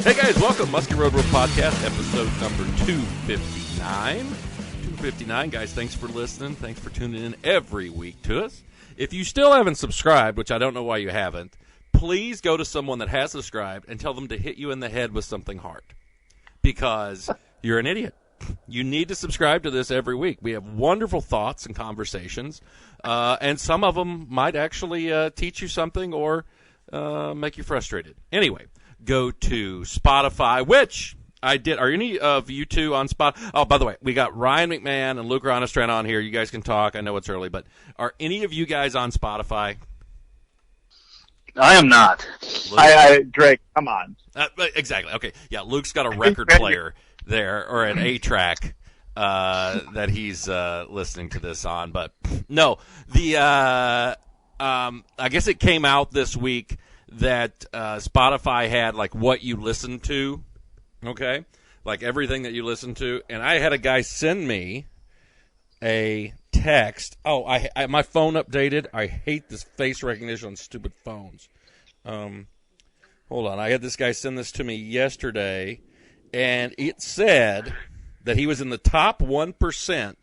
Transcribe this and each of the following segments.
Hey guys, welcome. Muskie Road World Podcast, episode number 259. 259, guys, thanks for listening. Thanks for tuning in every week to us. If you still haven't subscribed, which I don't know why you haven't, please go to someone that has subscribed and tell them to hit you in the head with something hard. Because you're an idiot. You need to subscribe to this every week. We have wonderful thoughts and conversations, and some of them might actually teach you something or make you frustrated. Anyway, go to Spotify, which I did. Are any of you two on Spotify? Oh, by the way, we got Ryan McMahon and Luke Ronnestrand on here. You guys can talk. I know it's early, but are any of you guys on Spotify? I am not. Drake, come on. Exactly. Okay. Yeah, Luke's got a record player there, or an A-track that he's listening to this on. But no, I guess it came out this week that Spotify had like what you listen to, okay, like everything that you listen to. And I had a guy send me a text. Oh, I my phone updated. I hate this face recognition on stupid phones. Hold on. I had this guy send this to me yesterday, and it said that he was in the top 1%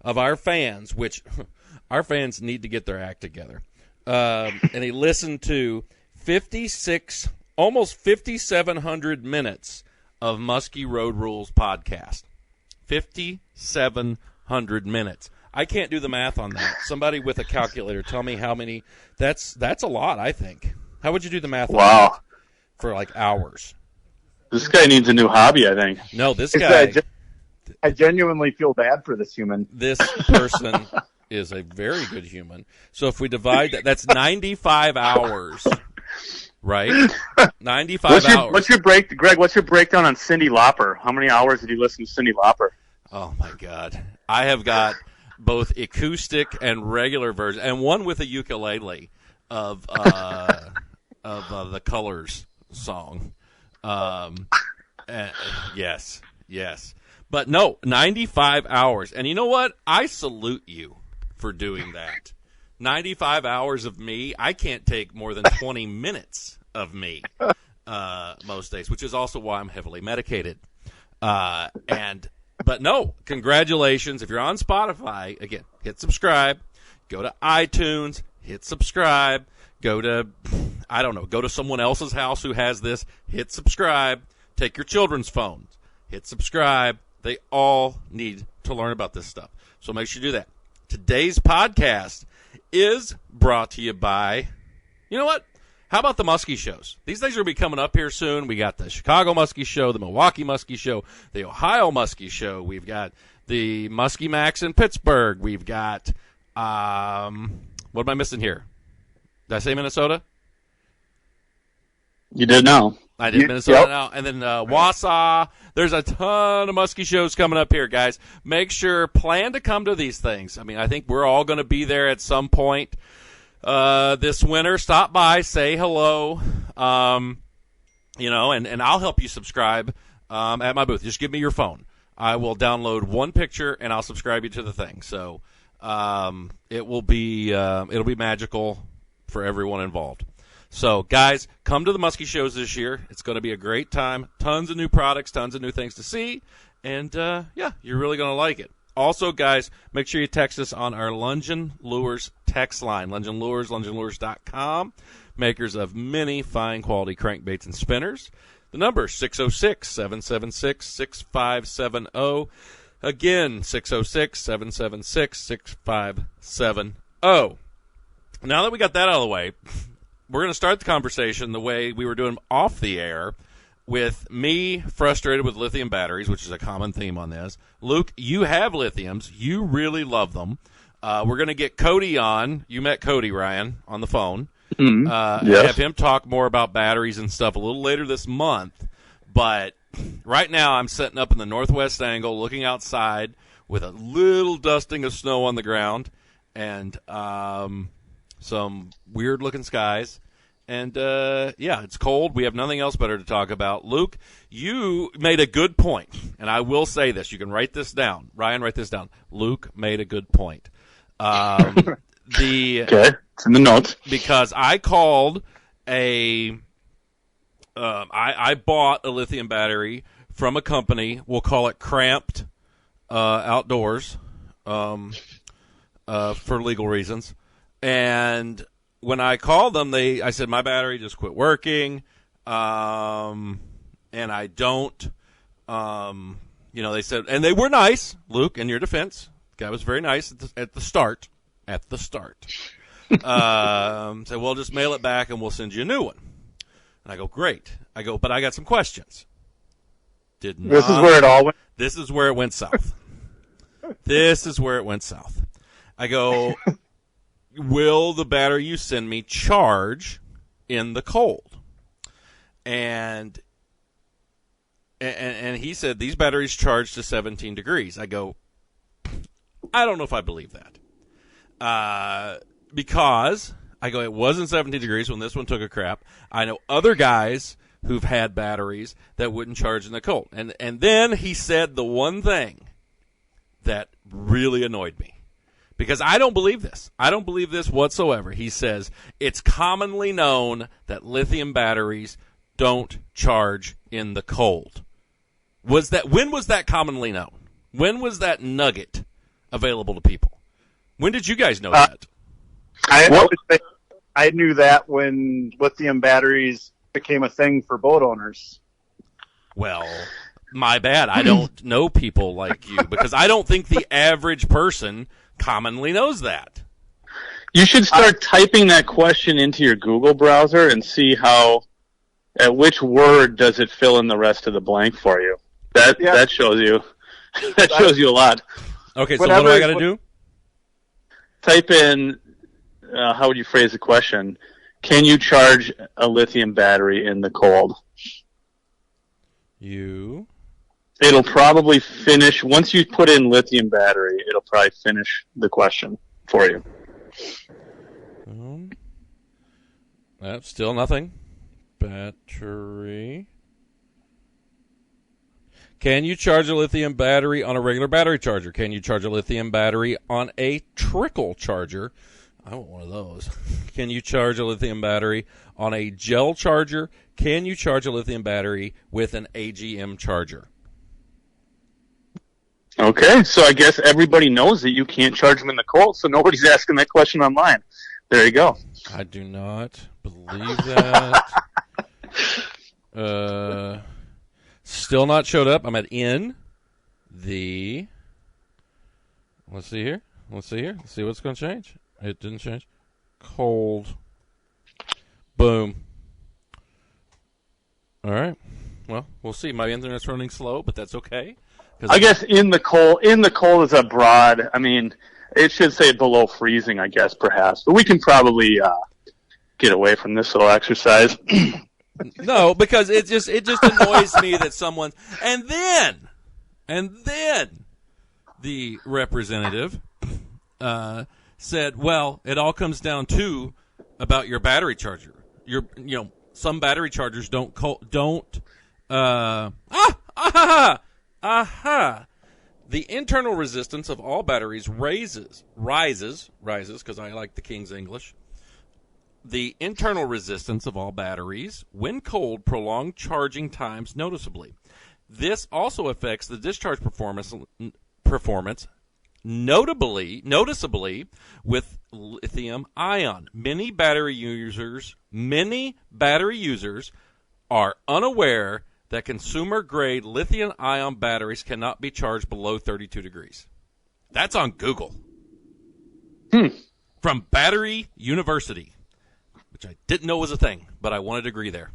of our fans, which our fans need to get their act together. And he listened to almost 5,700 minutes of Muskie Road Rules podcast. 5,700 minutes. I can't do the math on that. Somebody with a calculator, tell me how many. That's a lot, I think. How would you do the math on that for like hours? This guy needs a new hobby, I think. No, this guy. I genuinely feel bad for this human. This person is a very good human. So if we divide that, that's 95 hours, right? 95 hours. What's your Greg, what's your breakdown on Cyndi Lauper? How many hours did you listen to Cyndi Lauper? Oh, my God. I have got both acoustic and regular version, and one with a ukulele of the Colors song. Yes. But no, 95 hours. And you know what? I salute you for doing that. 95 hours of me. I can't take more than 20 minutes of me most days, which is also why I'm heavily medicated. But no, congratulations. If you're on Spotify, again, hit subscribe. Go to iTunes, hit subscribe. Go to someone else's house who has this, hit subscribe. Take your children's phones, hit subscribe. They all need to learn about this stuff. So make sure you do that. Today's podcast is brought to you by, you know what? How about the Muskie shows? These things are going to be coming up here soon. We got the Chicago Muskie Show, the Milwaukee Muskie Show, the Ohio Muskie Show. We've got the Muskie Max in Pittsburgh. We've got, what am I missing here? Did I say Minnesota? You did now. I did Minnesota now. And then Wausau. There's a ton of Muskie shows coming up here, guys. Make sure, plan to come to these things. I mean, I think we're all going to be there at some point this winter. Stop by, say hello, and I'll help you subscribe at my booth. Just give me your phone. I will download one picture, and I'll subscribe you to the thing. So it'll be magical for everyone involved. So, guys, come to the Muskie shows this year. It's going to be a great time. Tons of new products, tons of new things to see. And, you're really going to like it. Also, guys, make sure you text us on our Lungin Lures text line. Lungin Lures, LunginLures.com. Makers of many fine quality crankbaits and spinners. The number is 606-776-6570. Again, 606-776-6570. Now that we got that out of the way, we're going to start the conversation the way we were doing off the air, with me frustrated with lithium batteries, which is a common theme on this. Luke, you have lithiums. You really love them. We're going to get Cody on. You met Cody, Ryan, on the phone. Mm-hmm. Yes. Have him talk more about batteries and stuff a little later this month. But right now I'm sitting up in the northwest angle looking outside with a little dusting of snow on the ground and some weird-looking skies. And, it's cold. We have nothing else better to talk about. Luke, you made a good point, and I will say this. You can write this down. Ryan, write this down. Luke made a good point. Okay, it's in the notes. Because I called a I bought a lithium battery from a company. We'll call it Cramped Outdoors for legal reasons. And when I called them, I said, my battery just quit working, and I don't, they said, and they were nice, Luke, in your defense. The guy was very nice at the start. Said, well, just mail it back and we'll send you a new one. And I go, great. I go, but I got some questions. This is where it all went. This is where it went south. I go, will the battery you send me charge in the cold? And he said, these batteries charge to 17 degrees. I go, I don't know if I believe that. Because, I go, it wasn't 17 degrees when this one took a crap. I know other guys who've had batteries that wouldn't charge in the cold. And then he said the one thing that really annoyed me. Because I don't believe this. I don't believe this whatsoever. He says, it's commonly known that lithium batteries don't charge in the cold. When was that commonly known? When was that nugget available to people? When did you guys know that? I knew that when lithium batteries became a thing for boat owners. Well, my bad. I don't know people like you because I don't think the average person commonly knows that. You should start typing that question into your Google browser and see at which word does it fill in the rest of the blank for you. That shows you. That shows you a lot. Okay, so what do I got to do? Type in, how would you phrase the question? Can you charge a lithium battery in the cold? It'll probably finish, once you put in lithium battery, it'll probably finish the question for you. That's still nothing. Battery. Can you charge a lithium battery on a regular battery charger? Can you charge a lithium battery on a trickle charger? I want one of those. Can you charge a lithium battery on a gel charger? Can you charge a lithium battery with an AGM charger? Okay, so I guess everybody knows that you can't charge them in the cold, so nobody's asking that question online. There you go. I do not believe that. Still not showed up. I'm at let's see here. Let's see what's going to change. It didn't change. Cold. Boom. All right. Well, we'll see. My internet's running slow, but that's okay. I guess in the cold is a broad. I mean, it should say below freezing, I guess, perhaps. But we can probably get away from this little exercise. No, because it just annoys me that someone and then the representative said, "Well, it all comes down to about your battery charger. Some battery chargers don't." The internal resistance of all batteries rises, because I like the King's English. The internal resistance of all batteries, when cold, prolonged charging times noticeably. This also affects the discharge performance noticeably with lithium ion. Many battery users are unaware that consumer-grade lithium-ion batteries cannot be charged below 32 degrees. That's on Google. From Battery University, which I didn't know was a thing, but I want a degree there.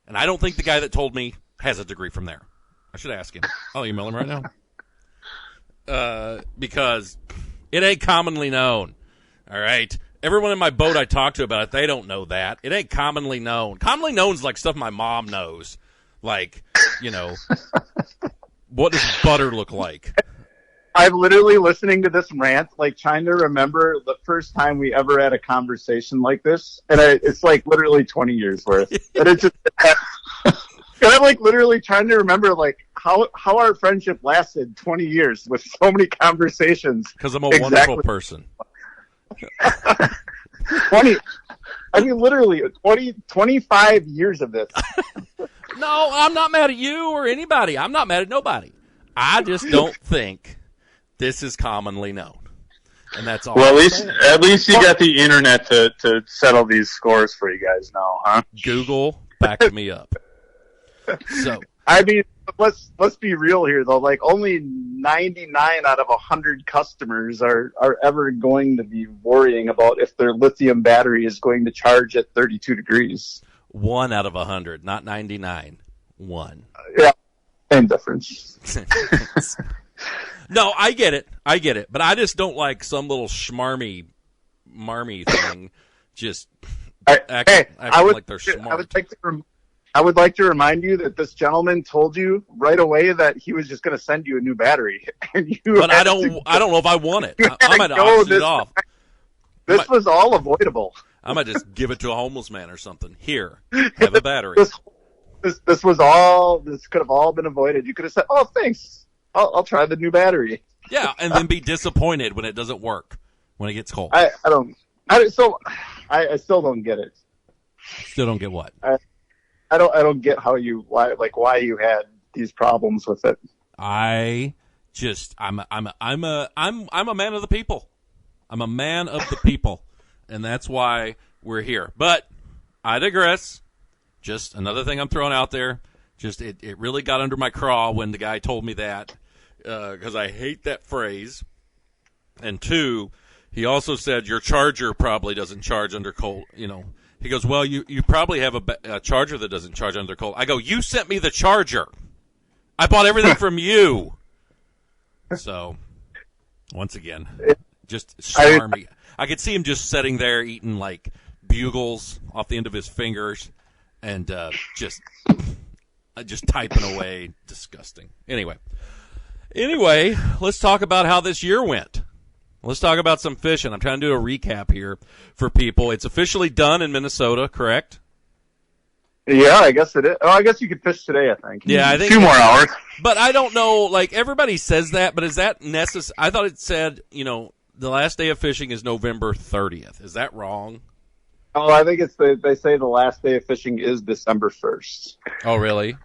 And I don't think the guy that told me has a degree from there. I should ask him. I'll email him right now. Because it ain't commonly known. All right? Everyone in my boat I talk to about it, they don't know that. It ain't commonly known. Commonly known is like stuff my mom knows. Like, what does butter look like? I'm literally listening to this rant, like trying to remember the first time we ever had a conversation like this, and it's like literally 20 years worth. And it's just, and I'm like literally trying to remember like how our friendship lasted 20 years with so many conversations. Because I'm a wonderful person. 25 years of this. No, I'm not mad at you or anybody. I'm not mad at nobody. I just don't think this is commonly known. And that's all. Well, at least you got the internet to settle these scores for you guys now, huh? Google backed me up. So I mean, let's be real here though. Like only 99 out of 100 customers are ever going to be worrying about if their lithium battery is going to charge at 32 degrees. 1 out of 100, not 99. 1. Yeah, same difference. No, I get it. But I just don't like some little marmy thing just acting like they're smart. I would like to remind you that this gentleman told you right away that he was just going to send you a new battery. But I don't know if I want it. I might auction it off. This was all avoidable. I might just give it to a homeless man or something. Here, have a battery. This was all. This could have all been avoided. You could have said, "Oh, thanks. I'll try the new battery." Yeah, and then be disappointed when it doesn't work when it gets cold. I still don't get it. Still don't get what? I don't get why you had these problems with it. I'm a man of the people. I'm a man of the people, and that's why we're here. But I digress. Just another thing I'm throwing out there. Just it really got under my craw when the guy told me that, because I hate that phrase. And 2, he also said your charger probably doesn't charge under cold. You know, he goes, well, you probably have a charger that doesn't charge under cold. I go, you sent me the charger. I bought everything from you. So, once again, just smarmy. I could see him just sitting there eating like bugles off the end of his fingers and just typing away. Disgusting. Anyway, let's talk about how this year went. Let's talk about some fishing. I'm trying to do a recap here for people. It's officially done in Minnesota, correct? Yeah, I guess it is. Oh, I guess you could fish today, I think. Yeah, I think 2 more hours. But I don't know, like, everybody says that, but is that necessary? I thought it said, the last day of fishing is November 30th. Is that wrong? Oh, I think they say the last day of fishing is December 1st. Oh, really?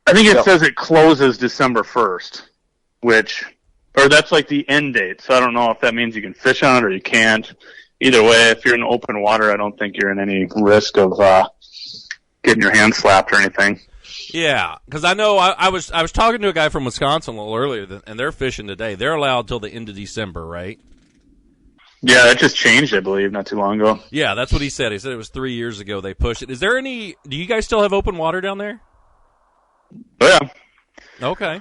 I think it says it closes December 1st, or that's like the end date. So I don't know if that means you can fish on it or you can't. Either way, if you're in open water, I don't think you're in any risk of getting your hand slapped or anything. Yeah, because I know I was talking to a guy from Wisconsin a little earlier, and they're fishing today. They're allowed till the end of December, right? Yeah, that just changed, I believe, not too long ago. Yeah, that's what he said. He said it was 3 years ago they pushed it. Is there do you guys still have open water down there? Oh, yeah. Okay.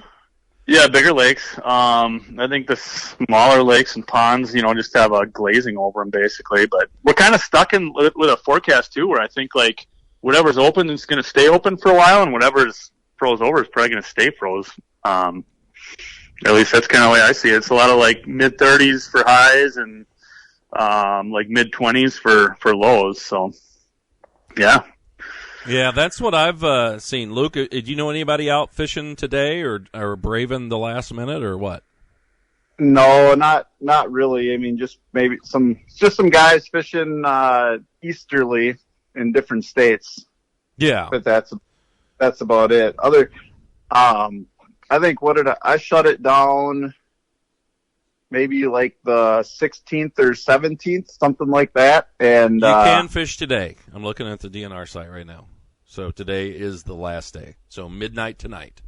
Yeah, bigger lakes. I think the smaller lakes and ponds, just have a glazing over them, basically. But we're kind of stuck with a forecast, too, where I think, like, whatever's open is going to stay open for a while, and whatever's froze over is probably going to stay froze. At least that's kind of the way I see it. It's a lot of, like, mid-30s for highs and, like, mid-20s for lows. So, yeah. Yeah, that's what I've seen. Luke, did you know anybody out fishing today or braving the last minute or what? No, not really. I mean, just maybe some guys fishing easterly in different states. Yeah, but that's about it. I think I shut it down maybe like the 16th or 17th, something like that. And you can fish today. I'm looking at the DNR site right now. So today is the last day. So midnight tonight.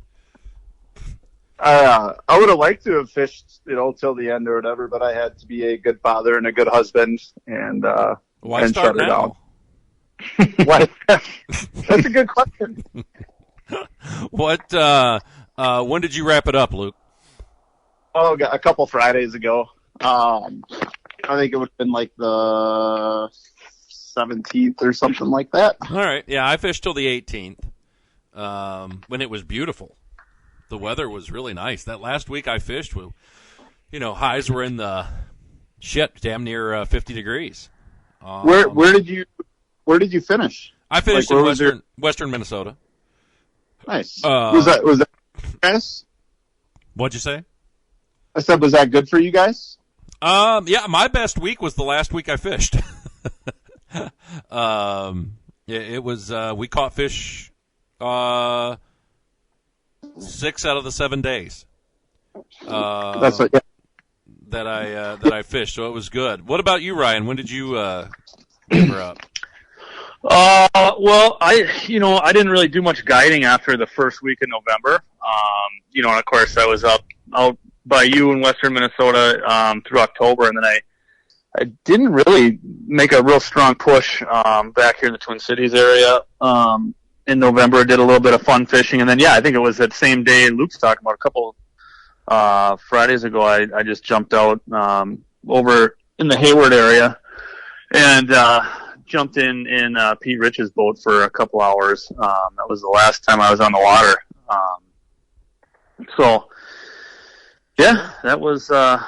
I would have liked to have fished, till the end or whatever, but I had to be a good father and a good husband, and why start now? Why? That's a good question. What? When did you wrap it up, Luke? Oh, a couple Fridays ago. I think it would have been like the 17th or something like that. All right. Yeah, I fished till the 18th when it was beautiful. The weather was really nice. That last week I fished, highs were in the damn near 50 degrees. Where did you finish? I finished in western Minnesota. Nice. Was that guys? What'd you say? I said, was that good for you guys? Yeah, my best week was the last week I fished. It was. We caught fish 6 out of the 7 days. That's what. Yeah. That I fished, so it was good. What about you, Ryan? When did you give her up? Well, I didn't really do much guiding after the first week in November. And of course I was out by you in western Minnesota, through October, and then I didn't really make a real strong push, back here in the Twin Cities area, in November. Did a little bit of fun fishing, and then, I think it was that same day Luke's talking about a couple, Fridays ago, I just jumped out, over in the Hayward area and, jumped in Pete Rich's boat for a couple hours. That was the last time I was on the water. That was kind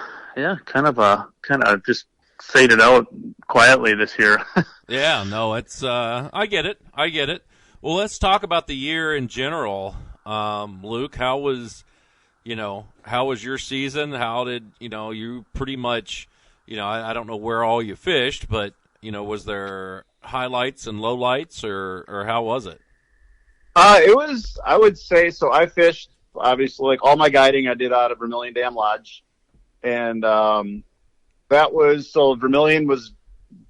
of just faded out quietly this year. Yeah, no, it's I get it. Well, let's talk about the year in general. Luke, how was your season? How did you pretty much I don't know where all you fished, but was there highlights and lowlights, or how was it? It was, I would say, so I fished, obviously, like all my guiding I did out of Vermilion Dam Lodge. And Vermilion was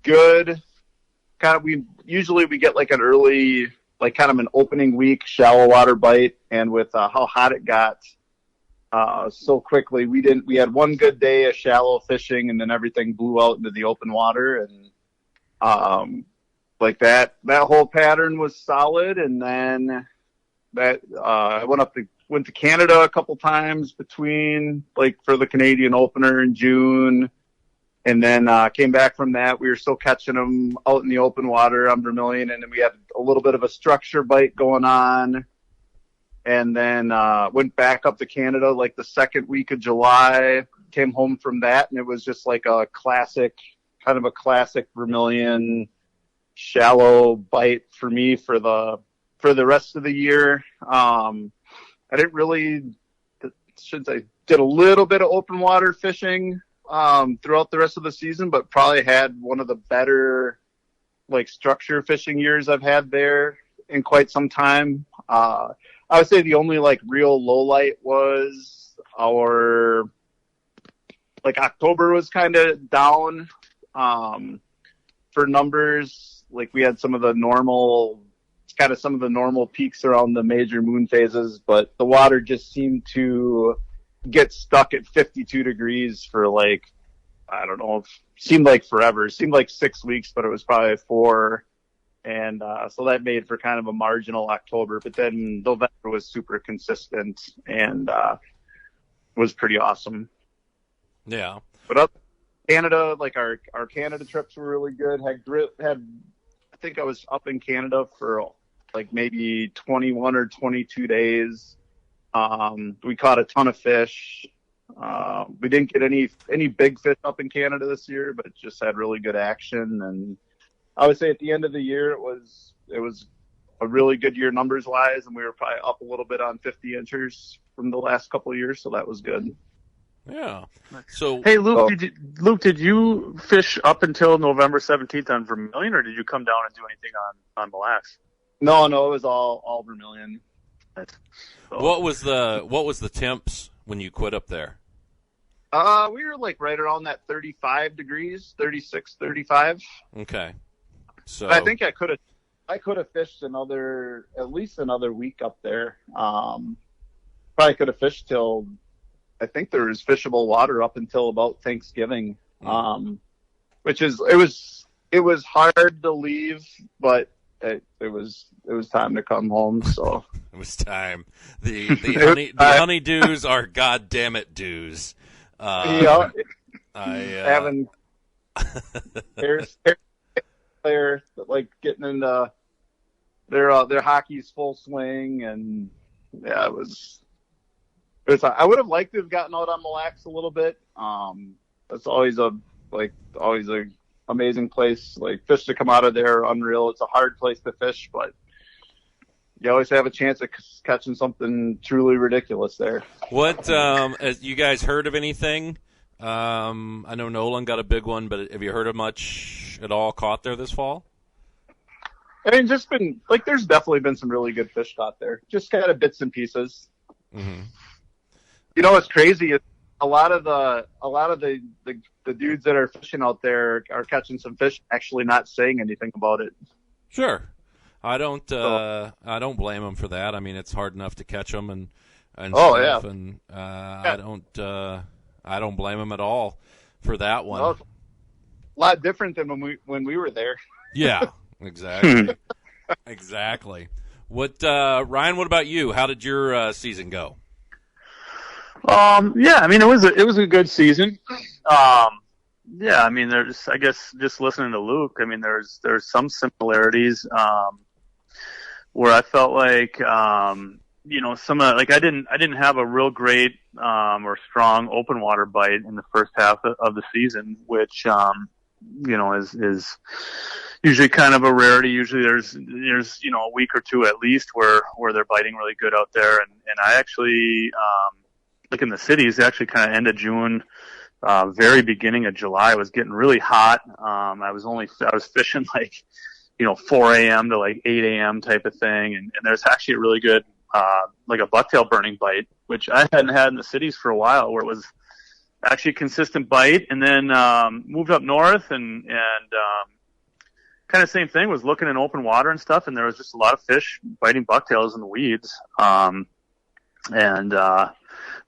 good. We get like an early, like kind of an opening week shallow water bite. And with how hot it got so quickly, we had one good day of shallow fishing, and then everything blew out into the open water. And like that whole pattern was solid. And then I went to Canada a couple times between, like, for the Canadian opener in June. And then, came back from that. We were still catching them out in the open water on Vermilion. And then we had a little bit of a structure bite going on. And then, went back up to Canada, like the second week of July, came home from that. And it was just like a classic Vermilion shallow bite for me for the rest of the year. I didn't really, did a little bit of open water fishing, throughout the rest of the season, but probably had one of the better, like, structure fishing years I've had there in quite some time. I would say the only, like, real low light was October was kind of down, for numbers. Like, we had some of the normal peaks around the major moon phases, but the water just seemed to get stuck at 52 degrees for, like, I don't know, seemed like forever. It seemed like 6 weeks, but it was probably 4. And so that made for kind of a marginal October. But then November was super consistent and was pretty awesome. Yeah. But up Canada, like our Canada trips were really good. I think I was up in Canada for like maybe 21 or 22 days. We caught a ton of fish. We didn't get any big fish up in Canada this year, but just had really good action. And I would say at the end of the year, it was a really good year numbers wise, and we were probably up a little bit on 50 inchers from the last couple of years, so that was good. Yeah. So hey, Luke, did you fish up until November 17th on Vermilion, or did you come down and do anything on Mille Lacs? No, it was all Vermilion. So. What was the temps when you quit up there? We were like right around that 35 degrees, 36, 35. Okay. So I think I could have fished at least another week up there. Probably could have fished till, I think there was fishable water up until about Thanksgiving. Which is, it was hard to leave, but it was time to come home. So it was time. The honeydews are goddamn it dews. Having players like getting into their hockey's full swing, and yeah, it was. I would have liked to have gotten out on Mille Lacs a little bit. It's always a amazing place. Like, fish to come out of there are unreal. It's a hard place to fish, but you always have a chance of catching something truly ridiculous there. What, has you guys heard of anything? I know Nolan got a big one, but have you heard of much at all caught there this fall? I mean, just been like, there's definitely been some really good fish caught there. Just kind of bits and pieces. Mm-hmm. You know what's crazy is a lot of the dudes that are fishing out there are catching some fish, actually not saying anything about it. Sure, I don't blame them for that. I mean, it's hard enough to catch them and stuff, yeah. and I don't blame them at all for that one. Well, a lot different than when we were there. Yeah, exactly. Exactly. What Ryan, what about you? How did your season go? Yeah, I mean, it was a good season. Yeah, I mean, I guess just listening to Luke, I mean, there's some similarities, where I felt like, some of, like, I didn't have a real great, or strong open water bite in the first half of the season, which, is usually kind of a rarity. Usually there's a week or two at least where they're biting really good out there. And I actually, like in the cities, actually kind of end of June, very beginning of July, was getting really hot. I was fishing like, 4 a.m. to like 8 a.m. type of thing. And there's actually a really good, like a bucktail burning bite, which I hadn't had in the cities for a while, where it was actually a consistent bite. And then, moved up north and kind of same thing, was looking in open water and stuff. And there was just a lot of fish biting bucktails in the weeds.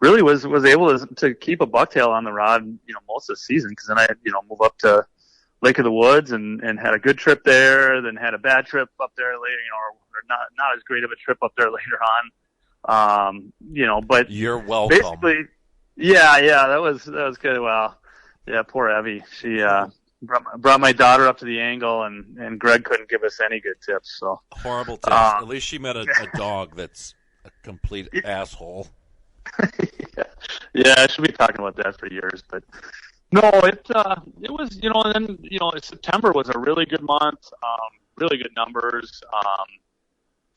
Really was able to keep a bucktail on the rod, most of the season. Cause then I, move up to Lake of the Woods and had a good trip there, then had a bad trip up there later, or not as great of a trip up there later on. But you're welcome. Basically, yeah, that was good. Well, yeah, poor Evie. She, brought my daughter up to the angle, and Greg couldn't give us any good tips. So horrible tips. At least she met a dog that's a complete asshole. Yeah, I should be talking about that for years, but no, it was, and then, September was a really good month, really good numbers,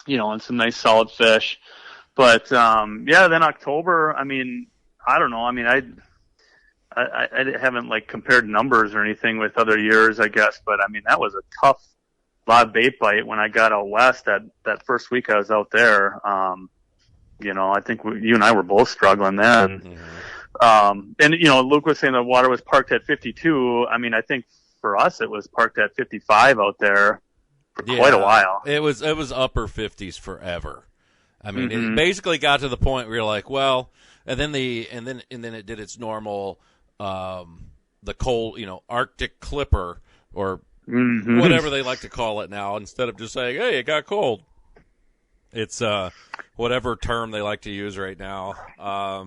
and some nice solid fish. But, then October, I mean, I don't know. I mean, I haven't like compared numbers or anything with other years, I guess, but I mean, that was a tough live bait bite when I got out west that first week I was out there. I think you and I were both struggling then. Mm-hmm. And Luke was saying the water was parked at 52. I mean, I think for us it was parked at 55 out there for quite a while. It was upper 50s forever. I mean, It basically got to the point where you're like, well, and then it did its normal, the cold, Arctic clipper or whatever they like to call it now, insteed of just saying, hey, it got cold. It's whatever term they like to use right now. I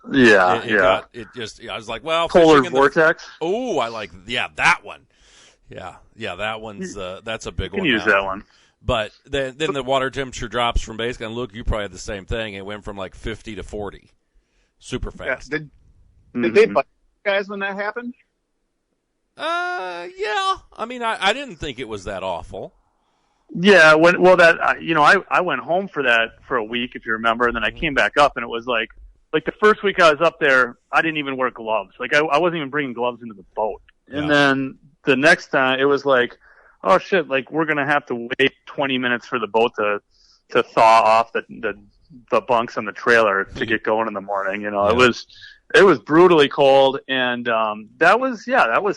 was like, well, polar vortex. I like that one. Yeah, that one's that's a big one. You can use that one. But then the water temperature drops from basically, and Luke, you probably had the same thing. It went from like 50 to 40, super fast. Yeah. Did they bite you guys when that happened? Yeah. I mean, I didn't think it was that awful. Yeah, I went home for a week, if you remember, and then I came back up, and it was like the first week I was up there, I didn't even wear gloves. Like I wasn't even bringing gloves into the boat. Yeah. And then the next time it was like, oh shit, like we're gonna have to wait 20 minutes for the boat to thaw off the bunks on the trailer to get going in the morning. It was brutally cold, and that was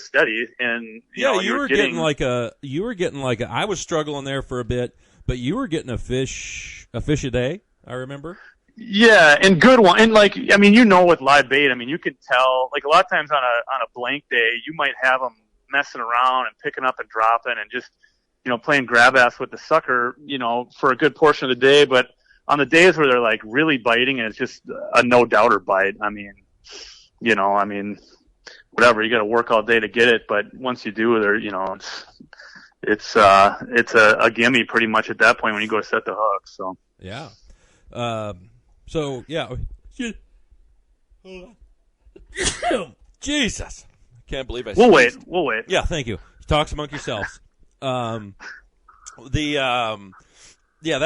steady. And you were getting like I was struggling there for a bit, but you were getting a fish a day, I remember. Yeah, and good one. And with live bait, I mean, you could tell, like a lot of times on a blank day, you might have them messing around and picking up and dropping and just, playing grab ass with the sucker, for a good portion of the day. But on the days where they're like really biting and it's just a no doubter bite, I mean, whatever, you got to work all day to get it. But once you do, it's a gimme pretty much at that point when you go to set the hook. So yeah. Jesus, can't believe I. We'll wait. Yeah, thank you. Talk among yourselves. That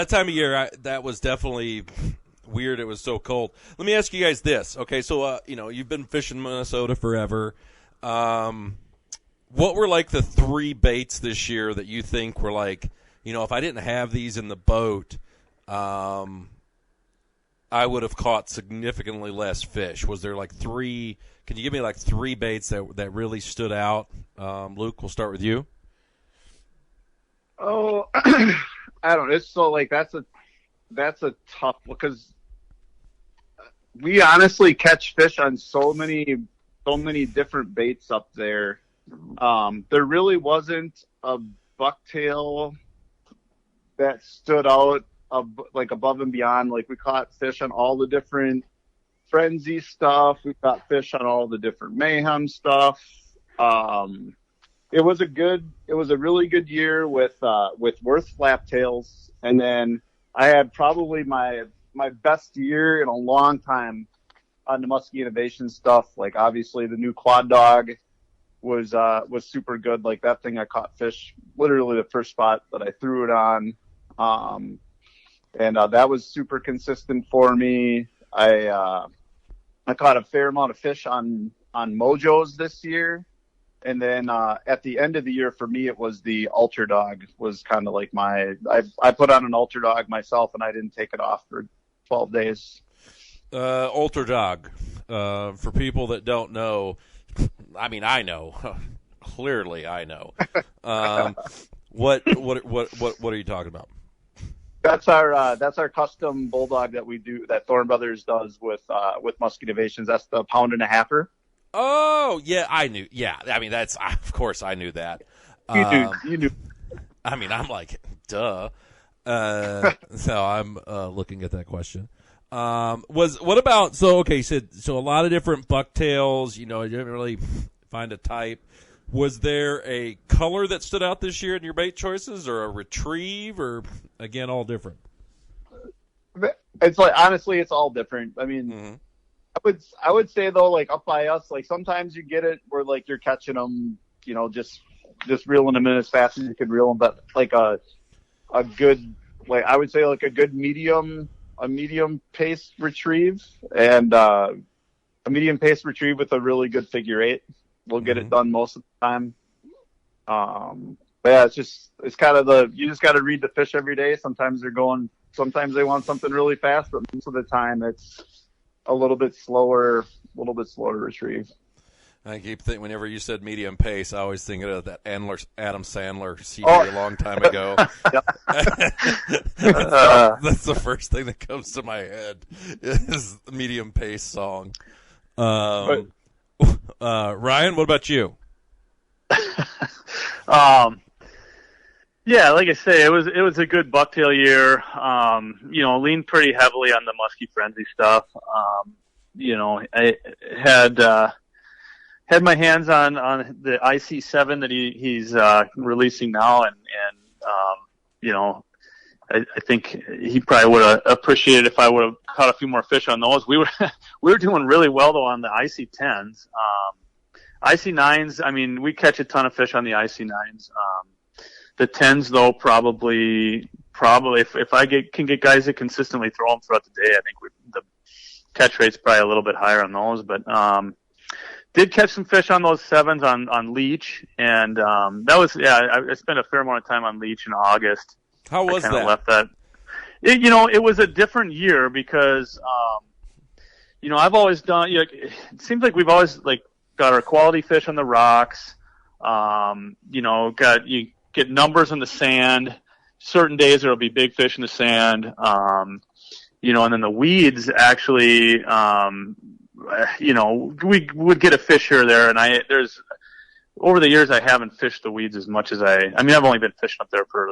time of year, that was definitely weird. It was so cold. Let me ask you guys this. Okay, so you've been fishing Minnesota forever. What were like the 3 baits this year that you think were like, if I didn't have these in the boat, I would have caught significantly less fish. Was there like three? Can you give me like three baits that really stood out? Luke, we'll start with you. Oh, I don't know. It's so like that's a tough, because we honestly catch fish on so many different baits up there. There really wasn't a bucktail that stood out like above and beyond. Like, we caught fish on all the different frenzy stuff. We caught fish on all the different mayhem stuff. It was a really good year with Worth flaptails, and then I had probably my best year in a long time on the Muskie Innovation stuff. Like, obviously the new Quad Dog was super good. Like, that thing, I caught fish literally the first spot that I threw it on. And that was super consistent for me. I caught a fair amount of fish on Mojos this year. And then at the end of the year, for me, it was the Ultra Dog was kind of like I put on an Ultra Dog myself, and I didn't take it off for 12 days. Ultra Dog, for people that don't know, I mean, I know. Clearly I know. What are you talking about? That's our custom bulldog that we do, that Thorn Brothers does with Muskie Innovations. That's the 1.5-pounder. Oh, yeah, I knew. Yeah, I mean, of course I knew that. You knew. I mean, I'm like, duh. So I'm looking at that question. What about, so a lot of different bucktails, you didn't really find a type. Was there a color that stood out this year in your bait choices, or a retrieve, or again, all different? It's like, honestly, it's all different. I mean, mm-hmm. I would say though, like up by us, like sometimes you get it where like you're catching them, just reeling them in as fast as you could reel them, but like a good, like I would say like a good medium pace retrieve, and a medium pace retrieve with a really good figure eight will get it done most of the time. But yeah, it's kind of you just got to read the fish every day. Sometimes they want something really fast, but most of the time it's a little bit slower retrieve. I keep thinking, whenever you said medium pace, I always think of that Adam Sandler CD a long time ago. That's the first thing that comes to my head is the medium pace song. Ryan, what about you? Yeah, like I say, it was a good bucktail year. Leaned pretty heavily on the musky frenzy stuff. I had my hands on the IC7 that he's releasing now, and I think he probably would have appreciated if I would have caught a few more fish on those. We were doing really well though on the IC10s. IC9s, I mean, we catch a ton of fish on the IC9s. The 10s though, probably if I can get guys that consistently throw them throughout the day, I think the catch rate's probably a little bit higher on those. But did catch some fish on those 7s on leech, and that was I spent a fair amount of time on leech in August. How was that? Left that. It was a different year because I've always done. It seems like we've always got our quality fish on the rocks. You get numbers in the sand. Certain days there'll be big fish in the sand. And then the weeds actually, we would get a fish here or there. And over the years I haven't fished the weeds as much as I've only been fishing up there for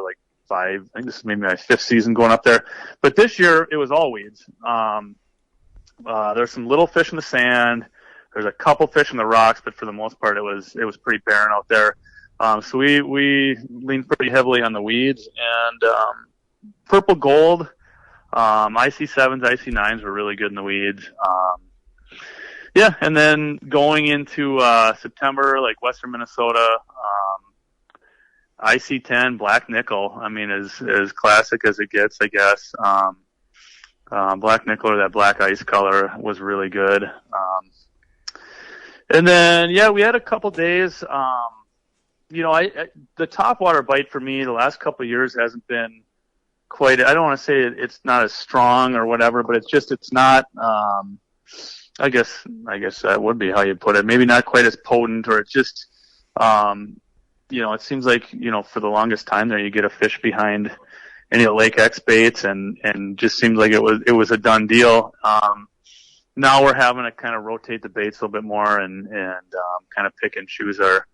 I think this is maybe my 5th season going up there. But this year it was all weeds. There's some little fish in the sand. There's a couple fish in the rocks, but for the most part, it was pretty barren out there. So we leaned pretty heavily on the weeds, and purple gold, IC7s, IC9s were really good in the weeds. And then going into September, Western Minnesota, IC10 black nickel. I mean, as classic as it gets, I guess. Black nickel, or that black ice color, was really good. And then, we had a couple days, the topwater bite for me the last couple of years hasn't been quite. I don't want to say it's not as strong or whatever, but it's not. I guess that would be how you put it. Maybe not quite as potent, or it's just, it seems like, for the longest time there, you get a fish behind any of the Lake X baits, and just seems like it was a done deal. Now we're having to kind of rotate the baits a little bit more and kind of pick and choose our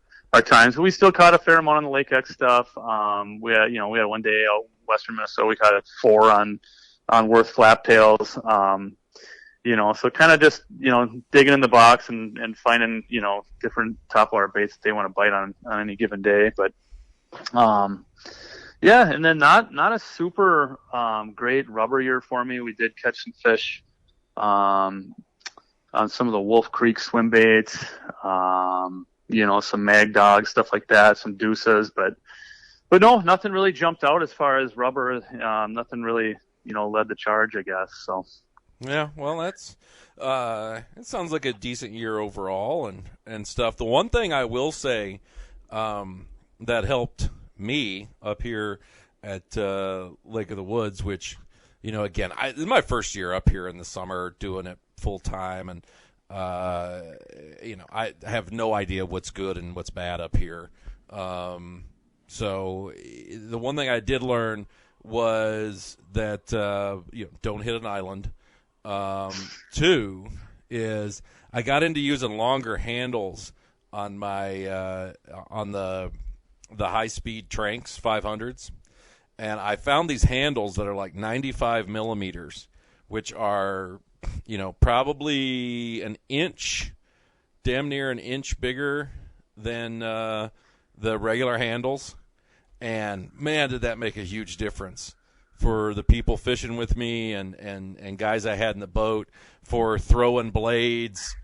times. We still caught a fair amount on the Lake X stuff. We had one day out western Minnesota, we caught 4 on Worth flaptails. So kind of just, digging in the box and finding, different topwater baits that they want to bite on any given day. But, and then not a super, great rubber year for me. We did catch some fish, on some of the Wolf Creek swim baits, some mag dogs, stuff like that, some deuces, but no, nothing really jumped out as far as rubber. Nothing really, led the charge, I guess. So. Yeah, well, that's it sounds like a decent year overall and stuff. The one thing I will say that helped me up here at Lake of the Woods, which, again, this is my first year up here in the summer doing it full time, and I have no idea what's good and what's bad up here. So the one thing I did learn was that don't hit an island. 2 is I got into using longer handles on my on the high speed Tranks 500s, and I found these handles that are like 95 millimeters, which are probably an inch, damn near an inch bigger than the regular handles, and man, did that make a huge difference for the people fishing with me and guys I had in the boat for throwing blades.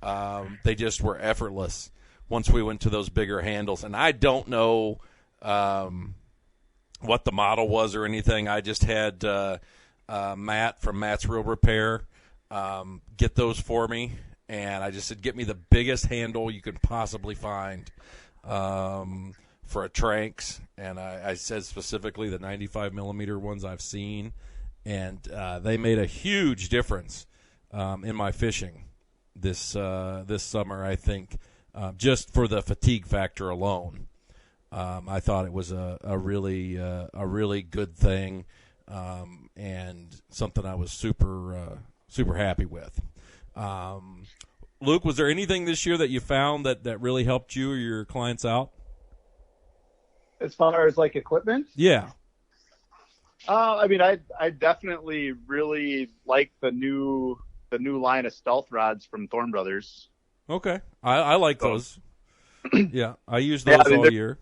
They just were effortless once we went to those bigger handles. And I don't know what the model was or anything. I just had Matt from Matt's Real Repair get those for me. And I just said, get me the biggest handle you could possibly find for a Tranks, and I said specifically the 95 millimeter ones I've seen, and they made a huge difference in my fishing this summer. I think just for the fatigue factor alone, I thought it was a really good thing, and something I was super happy with. Luke, was there anything this year that you found that really helped you or your clients out? As far as like equipment? Yeah. I definitely really like the new line of stealth rods from Thorn Brothers. Okay. I like those. Yeah. I use those all year.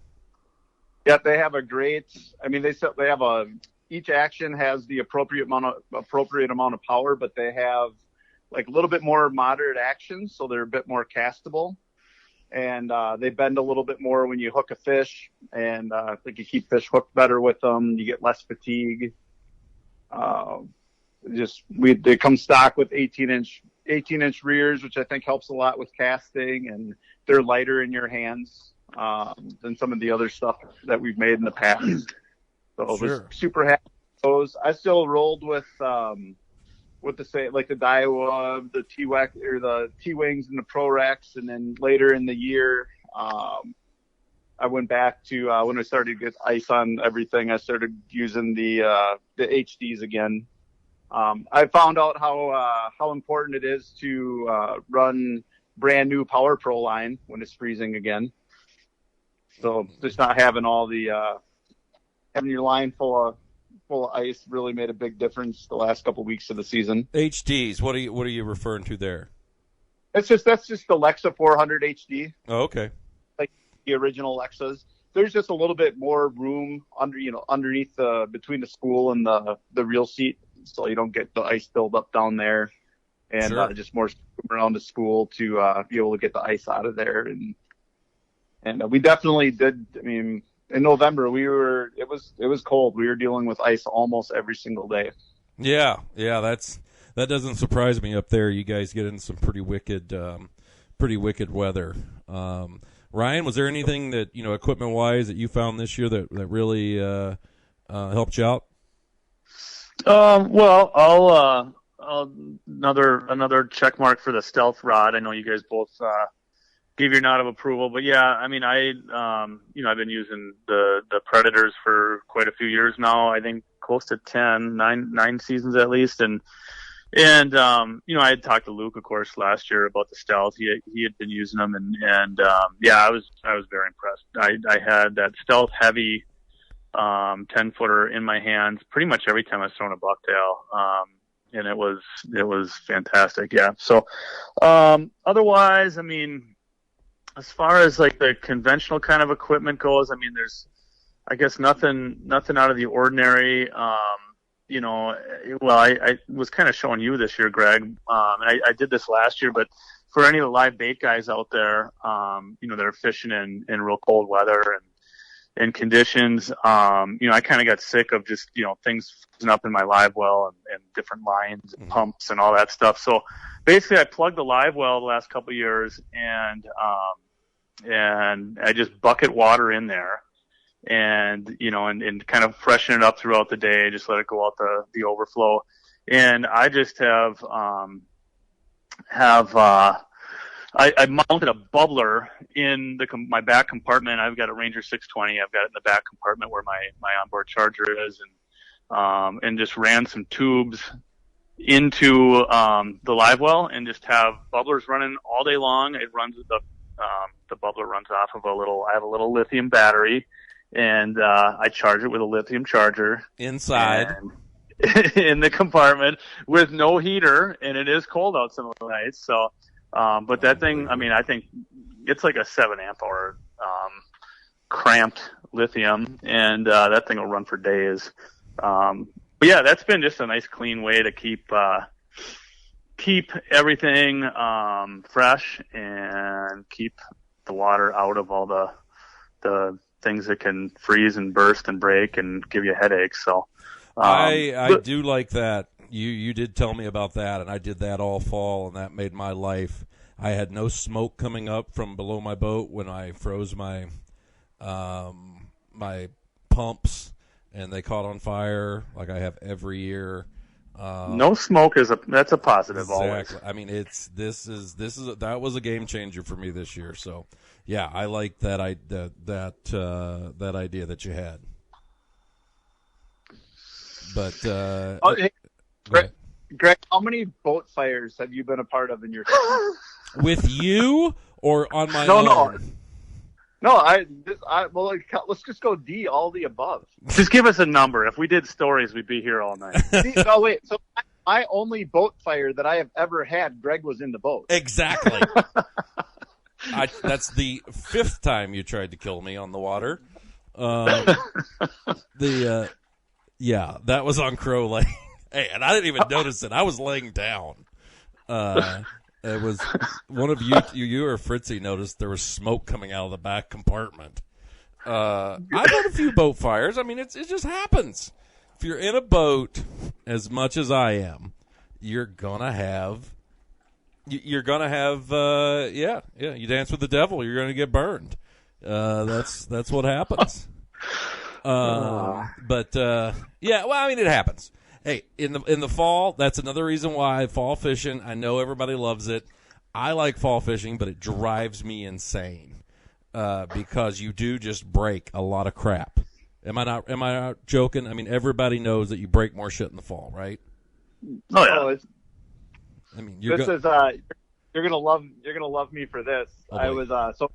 Yeah, they have a great, they have each action has the appropriate amount of power, but they have like a little bit more moderate action, so they're a bit more castable. And they bend a little bit more when you hook a fish, and I think you keep fish hooked better with them. You get less fatigue. They come stock with 18-inch rears, which I think helps a lot with casting, and they're lighter in your hands than some of the other stuff that we've made in the past. So I was super happy with those. I still rolled with the Daiwa, the T-Wex or the T-Wings and the Pro-Rex, and then later in the year, I went back to when I started to get ice on everything. I started using the HDs again. I found out how important it is to run brand new Power Pro line when it's freezing again. So just not having having your line full of ice really made a big difference the last couple of weeks of the season. HDs, what are you referring to there? That's just the Lexa 400 HD. Oh, okay. Like the original Lexas. There's just a little bit more room underneath between the spool and the reel seat, so you don't get the ice build up down there, and just more around the spool to be able to get the ice out of there. And we definitely did. In November, it was cold. We were dealing with ice almost every single day. Yeah, that doesn't surprise me up there. You guys get in some pretty wicked weather. Where Ryan, was there anything that, equipment wise that you found this year that really helped you out? Well, I'll another check mark for the stealth rod. I know you guys both gave your nod of approval, but yeah, I mean, I've been using the Predators for quite a few years now. I think close to 9 seasons at least, and I had talked to Luke, of course, last year about the stealth. He had been using them, and I was very impressed. I had that stealth heavy 10-footer in my hands pretty much every time I was throwing a bucktail, and it was fantastic. Yeah. So otherwise, I mean, as far as like the conventional kind of equipment goes, I mean, there's, I guess, nothing out of the ordinary. I was kind of showing you this year, Greg, and I did this last year, but for any of the live bait guys out there, that are fishing in real cold weather and conditions, I kind of got sick of just, things freezing up in my live well and different lines and pumps and all that stuff. So basically I plugged the live well the last couple of years and I just bucket water in there and kind of freshen it up throughout the day, just let it go out the overflow. And I just have I mounted a bubbler in my back compartment. I've got a Ranger 620. I've got it in the back compartment where my onboard charger is, and just ran some tubes into the live well and just have bubblers running all day long. It runs the bubbler runs off of I have a little lithium battery, and I charge it with a lithium charger inside in the compartment with no heater, and it is cold out some of the nights. So. But that thing, I mean, I think it's like a 7 amp hour, cramped lithium, and that thing will run for days. But yeah, that's been just a nice clean way to keep everything, fresh and keep the water out of all the things that can freeze and burst and break and give you headaches. So, I do like that. You did tell me about that, and I did that all fall, and that made my life. I had no smoke coming up from below my boat when I froze my my pumps, and they caught on fire like I have every year. No smoke that's a positive. Exactly. Always. I mean, that was a game changer for me this year. So yeah, I like that idea that you had. But hey, Greg, how many boat fires have you been a part of in your with you or on my own? No, let's just go D, all the above. Just give us a number. If we did stories, we'd be here all night. No, wait. So my only boat fire that I have ever had, Greg was in the boat. Exactly. That's the 5th time you tried to kill me on the water. Yeah, that was on Crow Lake. Hey, and I didn't even notice it. I was laying down. It was one of you or Fritzy noticed there was smoke coming out of the back compartment. I've had a few boat fires. I mean, it just happens. If you're in a boat as much as I am, you're gonna have. You dance with the devil. You're gonna get burned. That's what happens. It happens. Hey, in the fall, that's another reason why fall fishing. I know everybody loves it. I like fall fishing, but it drives me insane because you do just break a lot of crap. Am I not joking? I mean, everybody knows that you break more shit in the fall, right? Oh yeah. I mean, you're gonna love me for this. Oh, I was so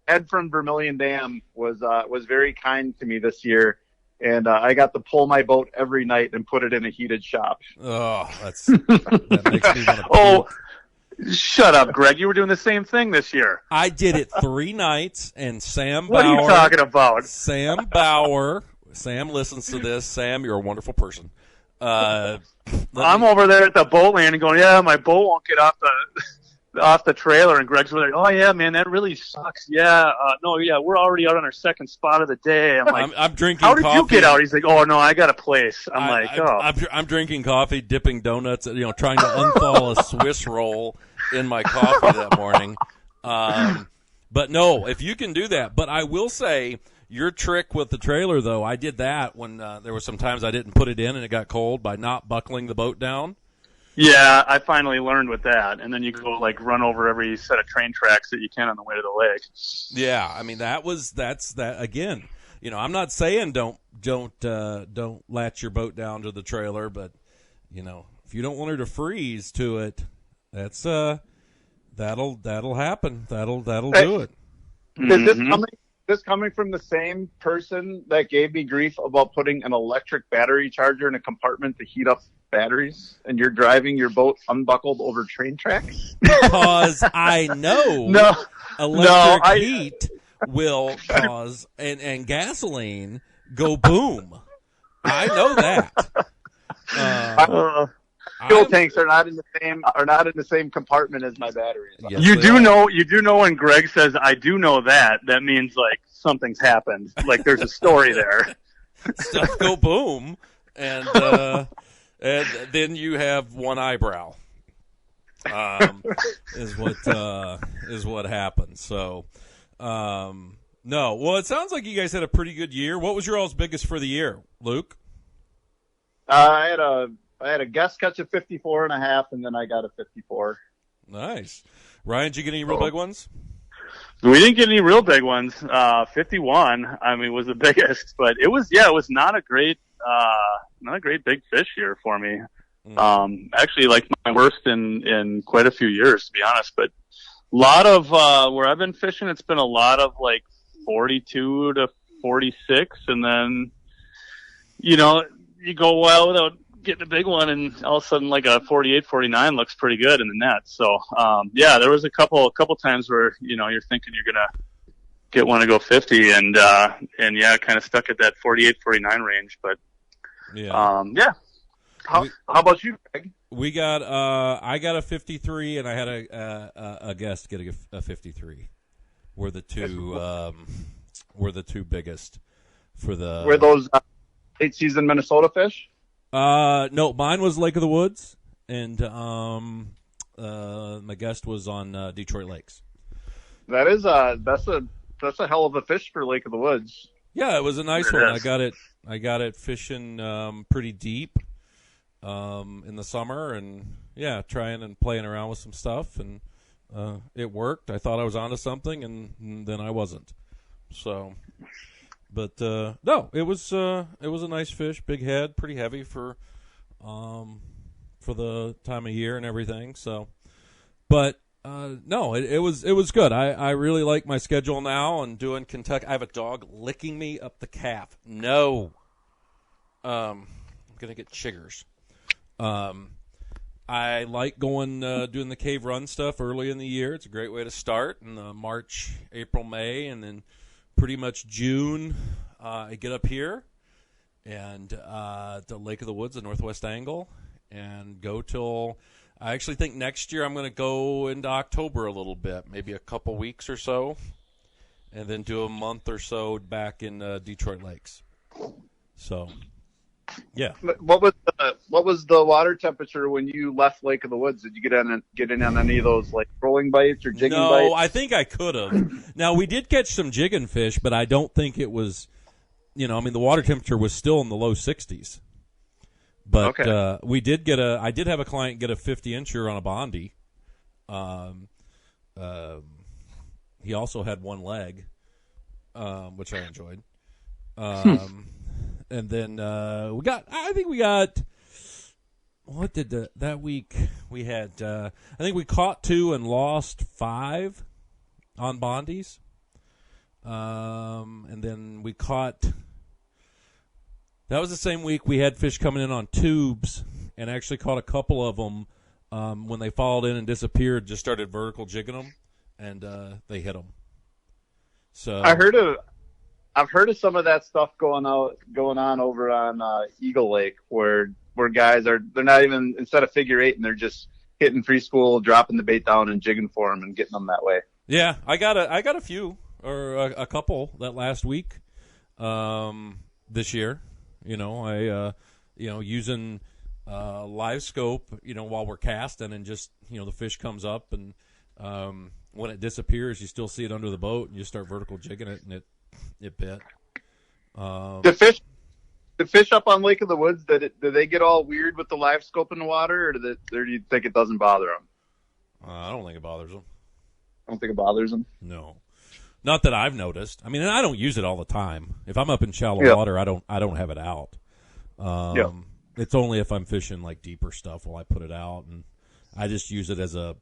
Ed from Vermilion Dam was very kind to me this year. And I got to pull my boat every night and put it in a heated shop. Oh, that makes me want to. Oh, shut up, Greg! You were doing the same thing this year. I did it 3 nights, and Sam What Bauer. are you talking about? Sam Bauer. Sam listens to this. Sam, you're a wonderful person. I'm over there at the boat landing going, yeah, my boat won't get off the trailer, and Greg's like, oh yeah, man, that really sucks. Yeah, we're already out on our 2nd spot of the day. I'm like, I'm drinking. How did coffee. you get out? He's like, oh no, I got a place. I'm drinking coffee, dipping donuts, trying to unthaw a Swiss roll in my coffee that morning. But no, if you can do that. But I will say your trick with the trailer, though, I did that when there were some times I didn't put it in and it got cold by not buckling the boat down. Yeah, I finally learned with that, and then you go like run over every set of train tracks that you can on the way to the lake. Yeah, I mean that's that again. You know, I'm not saying don't latch your boat down to the trailer, but you know, if you don't want her to freeze to it, that's that'll happen. That'll do it. Is this coming from the same person that gave me grief about putting an electric battery charger in a compartment to heat up batteries, and you're driving your boat unbuckled over train tracks? Because I know electric heat will cause and gasoline go boom. I know that. Fuel tanks are not in the same compartment as my batteries. Yes, You do know when Greg says I do know that means like something's happened. Like there's a story there. Stuff go boom, and then you have one eyebrow. Is what happens. So, no. Well, it sounds like you guys had a pretty good year. What was your all's biggest for the year, Luke? I had a guest catch of 54.5, and then I got a 54. Nice. Ryan, did you get any real big ones? We didn't get any real big ones. 51, I mean, was the biggest, but it was not a great big fish year for me. Actually, like my worst in quite a few years, to be honest. But a lot of where I've been fishing, it's been a lot of like 42 to 46, and then you go well without getting a big one, and all of a sudden like a 48, 49 looks pretty good in the net. So there was a couple times where you're thinking you're gonna get one to go 50, and kind of stuck at that 48, 49 range. But How about you, Greg? We got I got a 53, and I had a guest get a 53. Were the two biggest for the. Were those late season Minnesota fish? No, mine was Lake of the Woods, and my guest was on Detroit Lakes. That's a hell of a fish for Lake of the Woods. Yeah, it was a nice one. I got it fishing pretty deep in the summer, and trying and playing around with some stuff, and it worked. I thought I was onto something, and then I wasn't. So. But no, it was a nice fish, big head, pretty heavy for the time of year and everything. So, but no, it was good. I really like my schedule now and doing Kentucky. I have a dog licking me up the calf. No, I'm gonna get chiggers. I like going doing the cave run stuff early in the year. It's a great way to start in March, April, May, and then. Pretty much June, I get up here and the Lake of the Woods, the Northwest Angle, and go till I actually think next year I'm going to go into October a little bit, maybe a couple weeks or so, and then do a month or so back in Detroit Lakes. So, yeah. What was the water temperature when you left Lake of the Woods? Did you get in on any of those like trolling bites or jigging bites? No, I think I could have. Now we did catch some jigging fish, but I don't think it was. The water temperature was still in the low 60s. But okay. I did have a client get a 50-incher on a Bondi. He also had one leg, which I enjoyed. And then that week we had, I think we caught 2 and lost 5 on Bondis. And then we caught, that was the same week we had fish coming in on tubes and actually caught a couple of them when they followed in and disappeared, just started vertical jigging them, and they hit them. So I've heard of some of that stuff going on over on Eagle Lake, where guys they're not even, instead of figure 8, and they're just hitting free school, dropping the bait down and jigging for them and getting them that way. Yeah, I got a few or a couple that last week this year. Using live scope, while we're casting, and just the fish comes up and when it disappears, you still see it under the boat, and you start vertical jigging it, and it bit. The fish up on Lake of the Woods, do they get all weird with the live scope in the water, or do you think it doesn't bother them? I don't think it bothers them. I don't think it bothers them. No, not that I've noticed. I mean, and I don't use it all the time. If I'm up in shallow water, I don't have it out. It's only if I'm fishing like deeper stuff will I put it out, and I just use it as a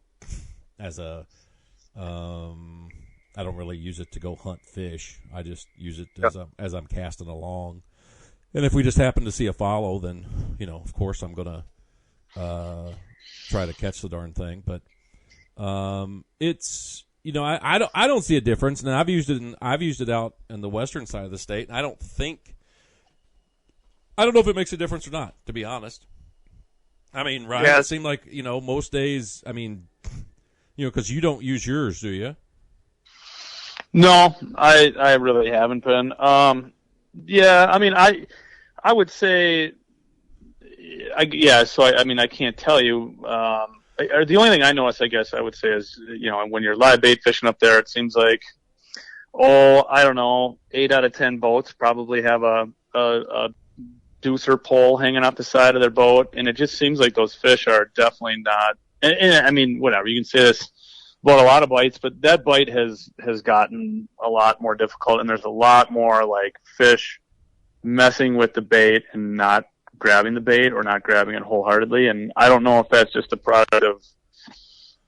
I don't really use it to go hunt fish. I just use it as I'm casting along. And if we just happen to see a follow, then, of course I'm going to try to catch the darn thing. But it's, I don't see a difference. And I've used it out in the western side of the state, and I don't know if it makes a difference or not, to be honest. I mean, Ryan, it seemed like, most days, I mean, because you don't use yours, do you? No, I really haven't been. Yeah, I mean, I would say, so I can't tell you. The only thing I notice, I guess, I would say is, when you're live bait fishing up there, it seems like, I don't know, 8 out of 10 boats probably have a deucer pole hanging off the side of their boat, and it just seems like those fish are definitely not. And I mean, whatever, you can say this about a lot of bites, but that bite has gotten a lot more difficult, and there's a lot more like fish messing with the bait and not grabbing the bait or not grabbing it wholeheartedly. And I don't know if that's just a product of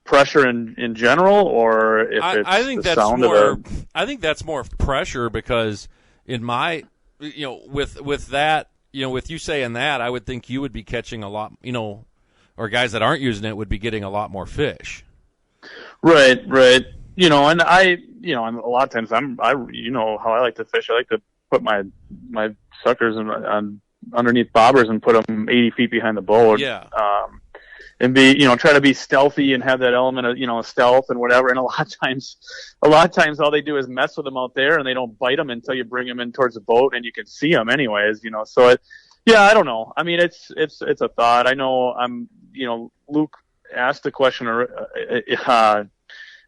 pressure in general, or if it's I think the that's sound more. of it. I think that's more pressure because in my, with that, with you saying that, I would think you would be catching a lot, or guys that aren't using it would be getting a lot more fish. Right. And I'm a lot of times how I like to fish. I like to put my suckers on underneath bobbers and put them 80 feet behind the boat. Yeah. And be, try to be stealthy and have that element of, stealth and whatever. And a lot of times all they do is mess with them out there, and they don't bite them until you bring them in towards the boat, and you can see them anyways, So I don't know. I mean, it's a thought. I know Luke asked the question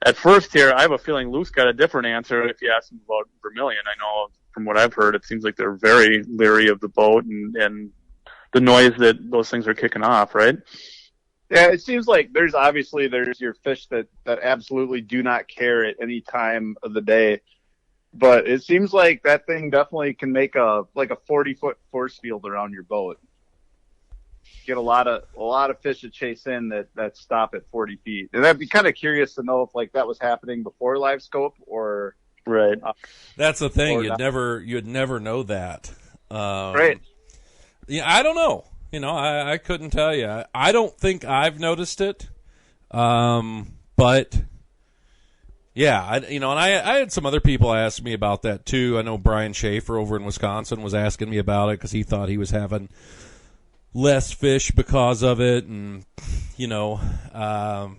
at first here. I have a feeling Luke's got a different answer if you ask him about Vermilion. I know from what I've heard, it seems like they're very leery of the boat and the noise that those things are kicking off, right? Yeah, it seems like there's your fish that absolutely do not care at any time of the day. But it seems like that thing definitely can make a 40-foot force field around your boat. Get a lot of fish to chase in that stop at 40 feet. And I'd be kind of curious to know if that was happening before live scope or right. That's the thing. You'd never know that. Right. Yeah, I don't know. I couldn't tell you. I don't think I've noticed it. But yeah, and I had some other people ask me about that too. I know Brian Schaefer over in Wisconsin was asking me about it because he thought he was having less fish because of it, and I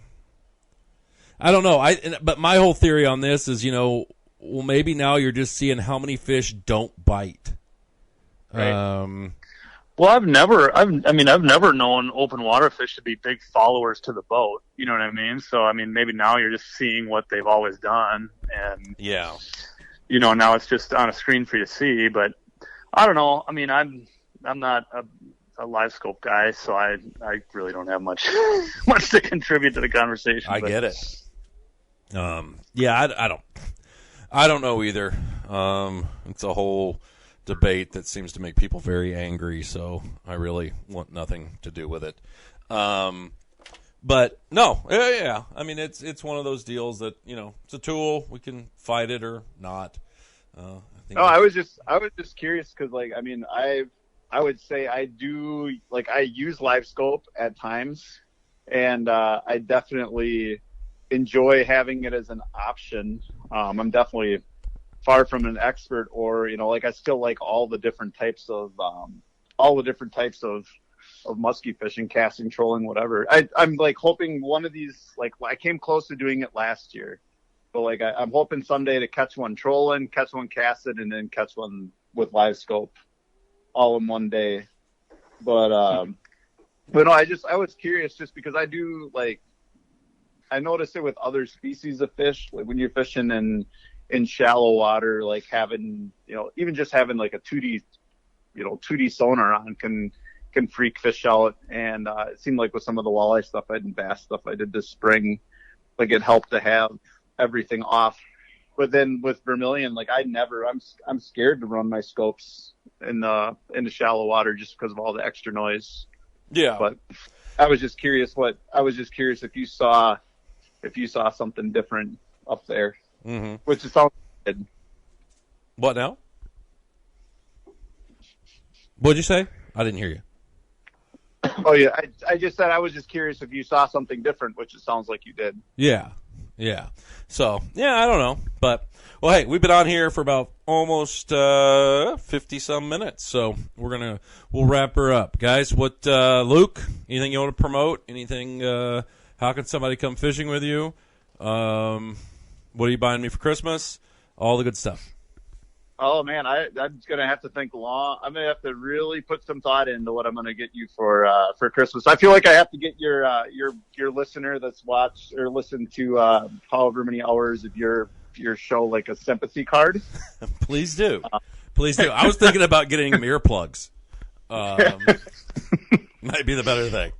don't know. But my whole theory on this is, well, maybe now you're just seeing how many fish don't bite. Right. Well, I've never known open water fish to be big followers to the boat. You know what I mean? So, I mean, maybe now you're just seeing what they've always done, and yeah, now it's just on a screen for you to see. But I don't know. I mean, I'm not a live scope guy, so I really don't have much to contribute to the conversation. I get it. Yeah, I don't know either. It's a whole debate that seems to make people very angry, so I really want nothing to do with it. But no, yeah. I mean, it's one of those deals that it's a tool. We can fight it or not. I was just curious because, I would say I use live scope at times, and I definitely enjoy having it as an option. I'm definitely far from an expert, or I still like all the different types of muskie fishing, casting, trolling, whatever. I'm hoping one of these, I came close to doing it last year, but I'm hoping someday to catch one trolling, catch one casted, and then catch one with live scope all in one day. But no, I was curious just because I do I noticed it with other species of fish, like when you're fishing in shallow water, like having, even just having like a 2D sonar on can freak fish out. And it seemed like with some of the walleye stuff and bass stuff I did this spring, like it helped to have everything off. But then with vermilion, like I'm scared to run my scopes in the shallow water just because of all the extra noise. Yeah. But I was just curious if you saw something different up there, which it sounds good. What now? What'd you say? I didn't hear you. Oh yeah, I just said I was just curious if you saw something different, which it sounds like you did. Yeah. So, I don't know. But, well, hey, we've been on here for about almost 50-some minutes. So we'll wrap her up. Guys, Luke, anything you want to promote? Anything, how can somebody come fishing with you? What are you buying me for Christmas? All the good stuff. Oh man, I'm gonna have to think long. I'm gonna have to really put some thought into what I'm gonna get you for Christmas. I feel like I have to get your listener that's watched or listened to however many hours of your show like a sympathy card. Please do. I was thinking about getting him earplugs. Might be the better thing.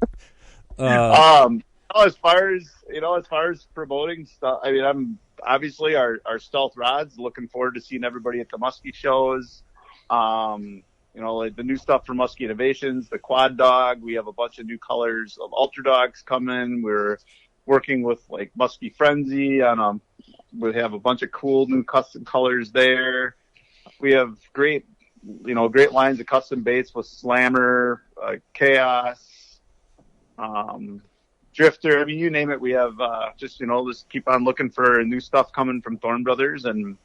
As far as promoting stuff, I mean, I'm obviously our stealth rods. Looking forward to seeing everybody at the muskie shows. Like the new stuff for Muskie Innovations, the Quad Dog. We have a bunch of new colors of Ultra Dogs coming. We're working with like Muskie Frenzy on we have a bunch of cool new custom colors there. We have great lines of custom baits with Slammer, Chaos, Drifter. I mean, you name it. We have just keep on looking for new stuff coming from Thorn Brothers, and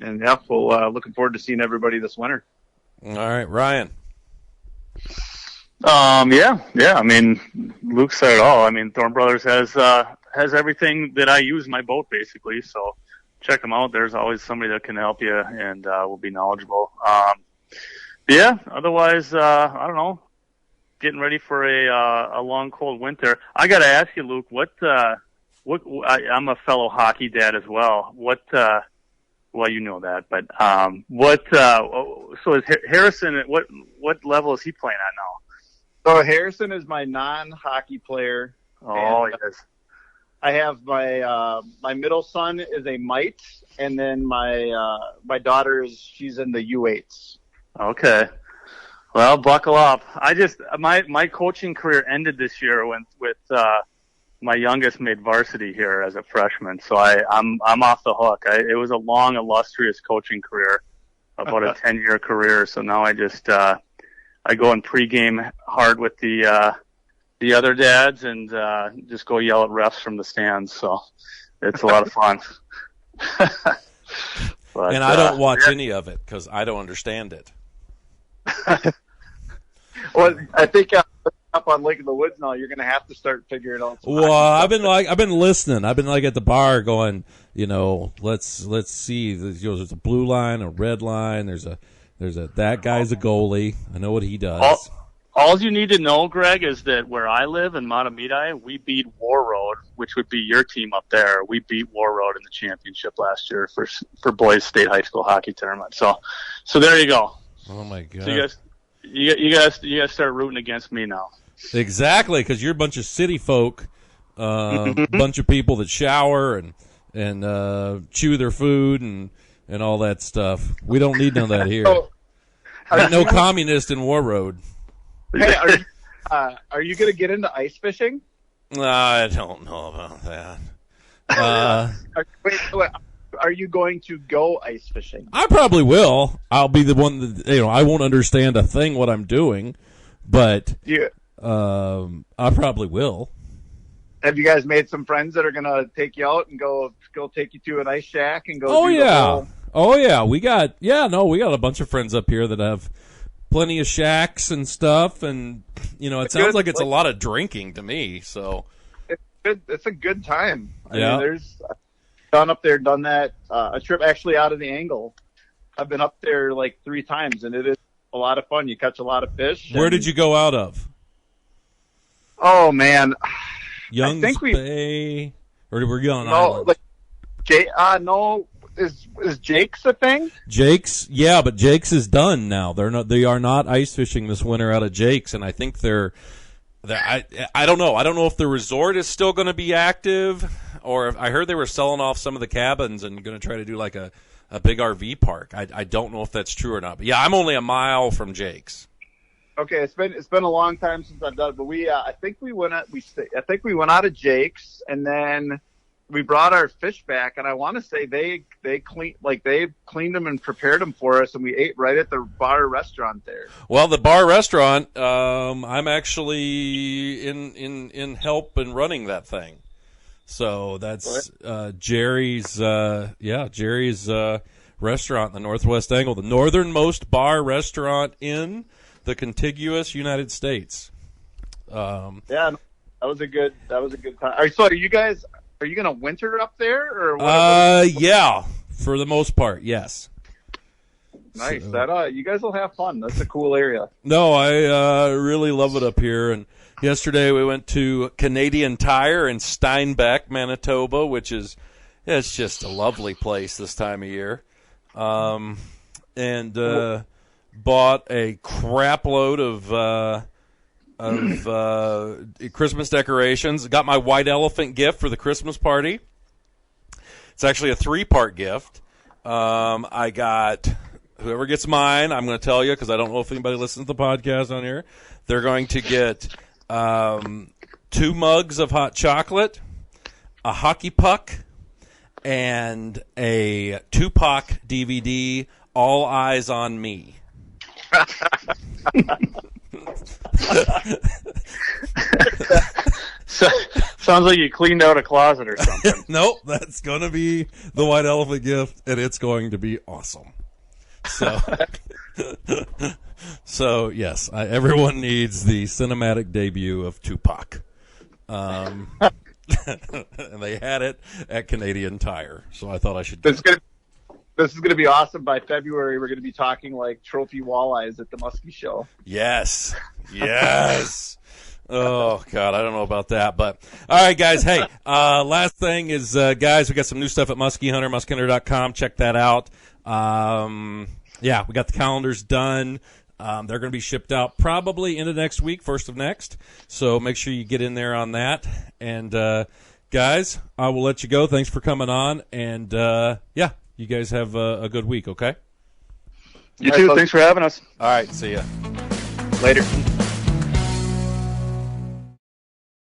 yeah, we'll looking forward to seeing everybody this winter. All right, Ryan. Yeah. I mean, Luke said it all. I mean, Thorn Brothers has everything that I use in my boat basically. So check them out. There's always somebody that can help you and will be knowledgeable. Yeah. Otherwise, I don't know. Getting ready for a long, cold winter. I got to ask you, Luke. I'm a fellow hockey dad as well. Well, you know that, but so is Harrison? What level is he playing at now? So Harrison is my non-hockey player. Oh, yes. I have my middle son is a mite, and then my daughter she's in the U8s. Okay. Well, buckle up. My coaching career ended this year with my youngest made varsity here as a freshman, so I'm off the hook. It was a long, illustrious coaching career, about a 10-year career. So now I just I go and pregame hard with the other dads and just go yell at refs from the stands. So it's a lot of fun. But, and I don't watch any of it because I don't understand it. Well, I think up on Lake of the Woods now, you're going to have to start figuring out. Well, I've been listening. I've been like at the bar going, let's see. There's a blue line, a red line. There's a that guy's a goalie. I know what he does. All you need to know, Greg, is that where I live in Matamidi, we beat War Road, which would be your team up there. We beat War Road in the championship last year for boys state high school hockey tournament. So there you go. Oh my God! So you guys start rooting against me now. Exactly, because you're a bunch of city folk, bunch of people that shower and chew their food and all that stuff. We don't need none of that here. Ain't no communist in War Road. Hey, are you going to get into ice fishing? I don't know about that. Wait, are you going to go ice fishing? I probably will. I'll be the one that, I won't understand a thing what I'm doing, but yeah. I probably will. Have you guys made some friends that are going to take you out and go take you to an ice shack and go? Oh yeah. We got a bunch of friends up here that have plenty of shacks and stuff, and it sounds like it's a lot of drinking to me. So it's a good time. Yeah. I mean, gone up there, done that. A trip actually out of the Angle. I've been up there like 3 times, and it is a lot of fun. You catch a lot of fish. Where did you go out of? Oh man, Young's think Bay, or we're on no, island. like no. Is Jake's a thing? Jake's, yeah, but Jake's is done now. They are not ice fishing this winter out of Jake's, and I think I don't know. I don't know if the resort is still going to be active, or if, I heard they were selling off some of the cabins and going to try to do like a big RV park. I don't know if that's true or not. But yeah, I'm only a mile from Jake's. Okay, it's been a long time since I've done it, but I think we went out of Jake's, and then we brought our fish back, and I want to say they cleaned them and prepared them for us, and we ate right at the bar restaurant there. Well, the bar restaurant, I'm actually in help in running that thing. So that's Jerry's restaurant in the Northwest Angle, the northernmost bar restaurant in the contiguous United States. Yeah, that was a good time. So are you going to winter up there, or what? Yeah, for the most part, yes. Nice. So, you guys will have fun. That's a cool area. No, I really love it up here. And yesterday we went to Canadian Tire in Steinbeck, Manitoba, which is it's just a lovely place this time of year. And bought a crap load of Christmas decorations. Got my white elephant gift for the Christmas party. It's actually a 3-part gift. I got whoever gets mine, I'm going to tell you because I don't know if anybody listens to the podcast on here. They're going to get 2 mugs of hot chocolate, a hockey puck, and a Tupac DVD, All Eyes on Me. Sounds like you cleaned out a closet or something. Nope, that's going to be the white elephant gift, and it's going to be awesome. So yes, everyone needs the cinematic debut of Tupac. And they had it at Canadian Tire, so I thought I should. This is going to be awesome. By February, we're going to be talking like trophy walleyes at the Muskie Show. Yes. Oh, God, I don't know about that. But, all right, guys, hey, last thing is, guys, we got some new stuff at MuskieHunter, MuskieHunter.com. Check that out. Yeah, we got the calendars done. They're going to be shipped out probably into next week, first of next. So make sure you get in there on that. And, guys, I will let you go. Thanks for coming on. And, yeah. You guys have a good week, okay? You too. Thanks for having us. All right. See ya. Later.